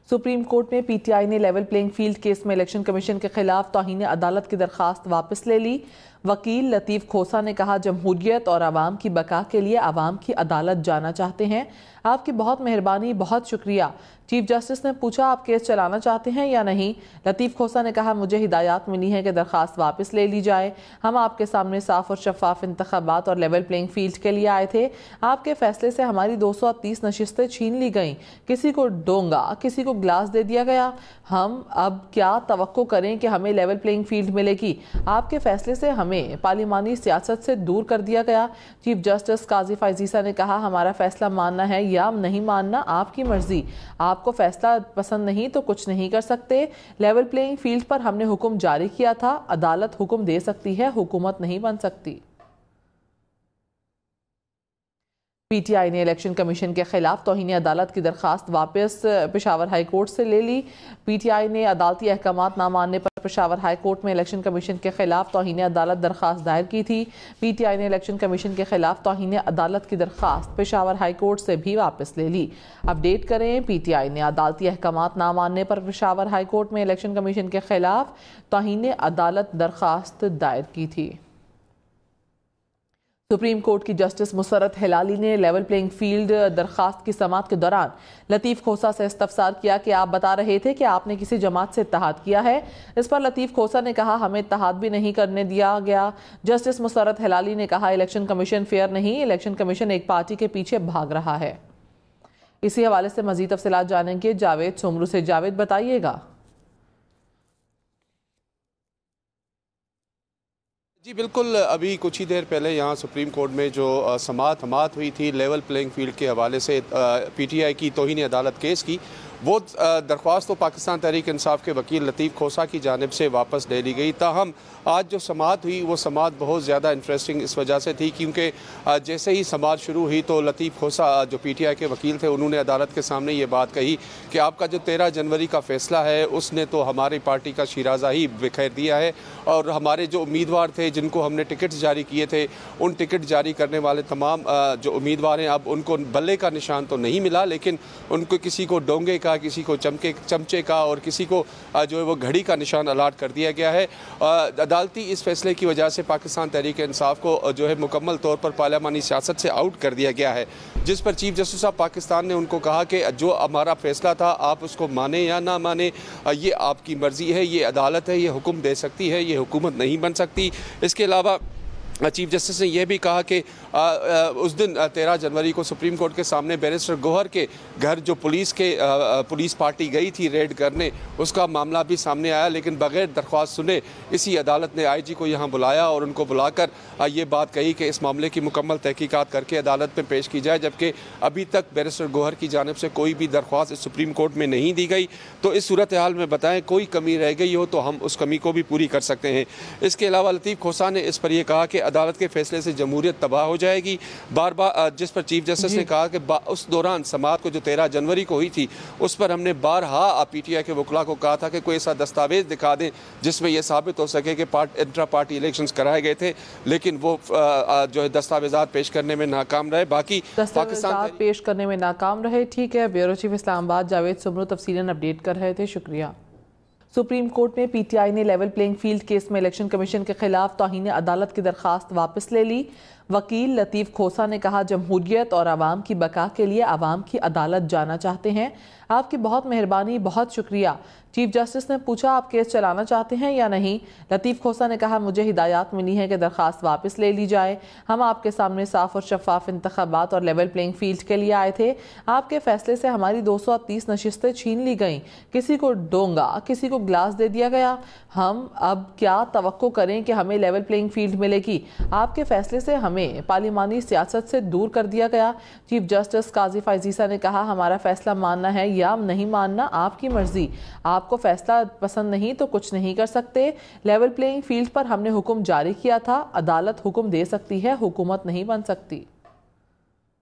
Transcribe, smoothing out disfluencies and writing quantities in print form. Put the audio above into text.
Supreme court में PTI ने level playing field case में इलेक्शन कमीशन के खिलाफ तौहीन अदालत की दरखास्त वापस ले ली। वकील लतीफ़ खोसा ने कहा, जमहूरियत और आवाम की बका के लिए आवाम की अदालत जाना चाहते हैं। आपकी बहुत मेहरबानी, बहुत शुक्रिया। चीफ जस्टिस ने पूछा, आप केस चलाना चाहते हैं या नहीं? लतीफ़ खोसा ने कहा, मुझे हिदायत मिली है कि दरखास्त वापस ले ली जाए। हम आपके सामने साफ और शफाफ इंतखाबात और लेवल प्लेइंग फील्ड के लिए आए थे। आपके फैसले से हमारी 230 नशिस्तें छीन ली गईं। किसी को डोंगा, किसी को ग्लास दे दिया गया। हम अब क्या तवक्को करें कि हमें लेवल प्लेइंग फील्ड मिलेगी? आपके फैसले से हमें पार्लिमानी सियासत से दूर कर दिया गया। चीफ जस्टिस काजी फायजीसा ने कहा, हमारा फैसला मानना है या नहीं मानना आपकी मर्जी। आपको फैसला पसंद नहीं तो कुछ नहीं कर सकते। लेवल प्लेइंग फील्ड पर हमने हुक्म जारी किया था। अदालत हुक्म दे सकती है, हुकूमत नहीं बन सकती। पीटीआई ने इलेक्शन कमीशन के खिलाफ तौहीन अदालत की दरखास्त वापस पेशावर हाई कोर्ट से ले ली। पीटीआई ने अदालती अहकामात ना मानने पर पेशावर हाई कोर्ट में इलेक्शन कमीशन के खिलाफ तौहीन अदालत दरखास्त दायर की थी। पीटीआई ने इलेक्शन कमीशन के खिलाफ तौहीन अदालत की दरखास्त पेशावर हाई कोर्ट से भी वापस ले ली। अपडेट करें, पीटीआई ने अदालती अहकामात ना मानने पर पेशावर हाई कोर्ट में इलेक्शन कमीशन के खिलाफ तौहीन अदालत दरखास्त दायर की थी। सुप्रीम कोर्ट की जस्टिस मुसर्रत हिलाली ने लेवल प्लेइंग फील्ड दरखास्त की समाअत के दौरान लतीफ़ खोसा से इस्तफसार किया कि आप बता रहे थे कि आपने किसी जमात से इत्तेहाद किया है। इस पर लतीफ़ खोसा ने कहा, हमें इत्तेहाद भी नहीं करने दिया गया। जस्टिस मुसर्रत हिलाली ने कहा, इलेक्शन कमीशन फेयर नहीं, इलेक्शन कमीशन एक पार्टी के पीछे भाग रहा है। इसी हवाले से मजीद तफसीलात जानेंगे जावेद सुमरू से। जावेद, बताइएगा। जी बिल्कुल, अभी कुछ ही देर पहले यहाँ सुप्रीम कोर्ट में जो समाअत हुई थी लेवल प्लेइंग फील्ड के हवाले से पीटीआई की तौहीन अदालत केस की, वो दरख्वास्त तो पाकिस्तान तहरीक इंसाफ के वकील लतीफ़ खोसा की जानिब से वापस ले ली गई। ताहम आज जो समाअत हुई वो समाअत बहुत ज़्यादा इंटरेस्टिंग इस वजह से थी क्योंकि जैसे ही समाअत शुरू हुई तो लतीफ़ खोसा जो पीटीआई के वकील थे उन्होंने अदालत के सामने ये बात कही कि आपका जो 13 जनवरी का फ़ैसला है उसने तो हमारी पार्टी का शिराजा ही बिखेर दिया है और हमारे जो उम्मीदवार थे जिनको हमने टिकट जारी किए थे उन टिकट जारी करने वाले तमाम जो उम्मीदवार हैं अब उनको बल्ले का निशान तो नहीं मिला, लेकिन उनको किसी को डोंगे का, किसी को चमचे का और किसी को जो है वो घड़ी का निशान अलाट कर दिया गया है। अदालती इस फैसले की वजह से पाकिस्तान तहरीक इंसाफ को जो है मुकम्मल तौर पर पार्लिमानी सियासत से आउट कर दिया गया है, जिस पर चीफ जस्टिस ऑफ पाकिस्तान ने उनको कहा कि जो हमारा फैसला था आप उसको माने या ना माने ये आपकी मर्जी है, ये अदालत है, ये हुक्म दे सकती है, ये हुकूमत नहीं बन सकती। इसके अलावा चीफ जस्टिस ने यह भी कहा कि उस दिन 13 जनवरी को सुप्रीम कोर्ट के सामने बैरिस्टर गौहर के घर जो पुलिस पार्टी गई थी रेड करने, उसका मामला भी सामने आया, लेकिन बगैर दरख्वास्त सुने इसी अदालत ने आईजी को यहाँ बुलाया और उनको बुलाकर ये बात कही कि इस मामले की मुकम्मल तहकीकात करके अदालत में पेश की जाए, जबकि अभी तक बैरिस्टर गौहर की जानिब से कोई भी दरख्वास्त सुप्रीम कोर्ट में नहीं दी गई। तो इस सूरत हाल में बताएं कोई कमी रह गई हो तो हम उस कमी को भी पूरी कर सकते हैं। इसके अलावा लतीफ़ खोसा ने इस पर यह कहा कि अदालत के फैसले से जमहूरियत तबाह हो जाएगी। बार बार जिस पर चीफ जस्टिस ने कहा कि उस दौरान समाअत को जो 13 जनवरी को हुई थी उस पर हमने बारहा पीटीआई के वकला को कहा था कि कोई ऐसा दस्तावेज दिखा दें जिसमें यह साबित हो सके कि इंट्रा पार्टी इलेक्शंस कराए गए थे, लेकिन वो जो है दस्तावेजात पेश करने में नाकाम रहे। बाकी पाकिस्तान पेश करने में नाकाम रहे। ठीक है, ब्यूरो चीफ इस्लामाबाद जावेद सुमरू तफसीलन अपडेट कर रहे थे, शुक्रिया। सुप्रीम कोर्ट में पीटीआई ने लेवल प्लेइंग फील्ड केस में इलेक्शन कमीशन के खिलाफ तौहीन अदालत की दरखास्त वापस ले ली। वकील लतीफ़ खोसा ने कहा, जमहूरियत और आवाम की बका के लिए आवाम की अदालत जाना चाहते हैं। आपकी बहुत मेहरबानी, बहुत शुक्रिया। चीफ जस्टिस ने पूछा, आप केस चलाना चाहते हैं या नहीं? लतीफ़ खोसा ने कहा, मुझे हिदायत मिली है कि दरखास्त वापस ले ली जाए। हम आपके सामने साफ और शफाफ इंतखाबात और लेवल प्लेइंग फील्ड के लिए आए थे। आपके फैसले से हमारी 230 नशिस्तें छीन ली गईं। किसी को डोंगा, किसी को ग्लास दे दिया गया। हम अब क्या तवक्को करें कि हमें लेवल प्लेइंग फील्ड मिलेगी? आपके फैसले से हमें पार्लिमानी सियासत से दूर कर दिया गया। चीफ जस्टिस काजी फायजीसा ने कहा, हमारा फैसला मानना है या नहीं मानना आपकी मर्जी। आपको फैसला पसंद नहीं तो कुछ नहीं कर सकते। लेवल प्लेइंग फील्ड पर हमने हुक्म जारी किया था। अदालत हुक्म दे सकती है, हुकूमत नहीं बन सकती।